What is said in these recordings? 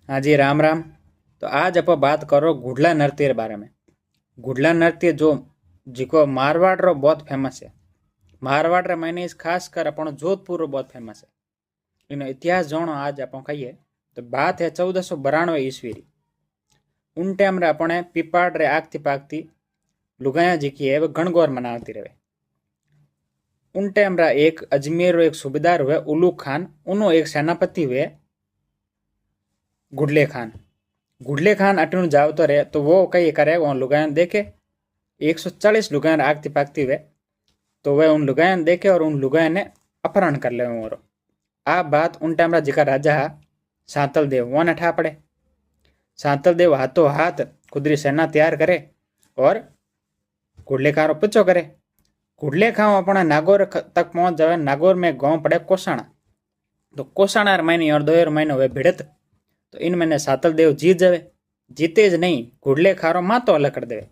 हाँ जी, राम राम। तो आज अपन बात करो गुडला नृत्य के बारे में। गुडला नृत्य जो जिको मारवाड़ रो बहुत फेमस है। मारवाड़ रे मैंने इस खास कर अपन जोधपुर रो बहुत फेमस है। इनो इतिहास जानो आज अपन कहिए तो बात है 1492 ईस्वी री। उन टाइम रे अपने पीपाड़ रे आगती पागती लुगाया जी की है वो गणगौर मनाती रहे। उन टाइम रा एक अजमेर रो एक सूबेदार हुए उलू खान, उनो एक सेनापति हुए गुडले खान। गुडले खान अटून जाओ तो रहे तो वो कई करे वो लुगायन देखे 140 लुगायन आगती पागती हुए। तो वह उन लुगायन देखे और उन लुगायन ने अपहरण कर ले। और आ बात उन टाइम जिका राजा हा सांतल देव वो ने ठा पड़े। सांतल देव हाथों हाथ खुदरी सेना तैयार करे और गुडले खान पीछो करे। गुडले खान अपना नागौर तक पहुंच जावे। नागौर में गांव पड़े कोसाणा। तो कोसाणा महीने और 2 महीने हुए भिड़त। तो इन महीने सांतल देव जीत जावे। जीते ज नहीं, गुडले खारो मातो अलग कर देवे।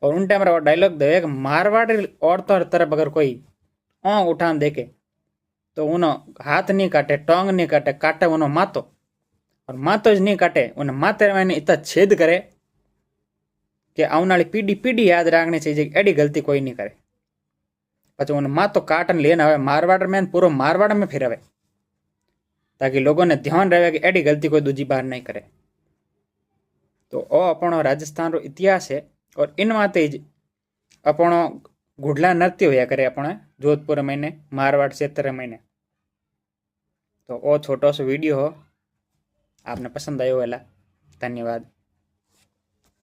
और उन टाइम डायलॉग देवे कि मारवाड़ी औरतों तरफ अगर कोई ओंग उठान देखे तो उनो हाथ नहीं काटे, टोंग नहीं काटे, काटे उनो मातो। और मातो ज नहीं काटे उन्हें माते मैंने इतना छेद करे कि आने वाली पीढ़ी पीढ़ी याद रखनी चाहिए एडी गलती कोई नहीं करे। पछी उन्हें मातो काटन लेने आवे मारवाड़ में, पूरा मारवाड़ में फिरावे, ताकि लोगों ने ध्यान रहे कि एडी गलती कोई दूजी बार नहीं करे। तो ओ अपनो राजस्थान रो इतिहास है। और इन माते ज अपनो गुडला नृत्य होया करे अपने जोधपुर महीने, मारवाड़ क्षेत्र महीने। तो ओ छोटो सो वीडियो हो आपने पसंद आयो वाला। धन्यवाद।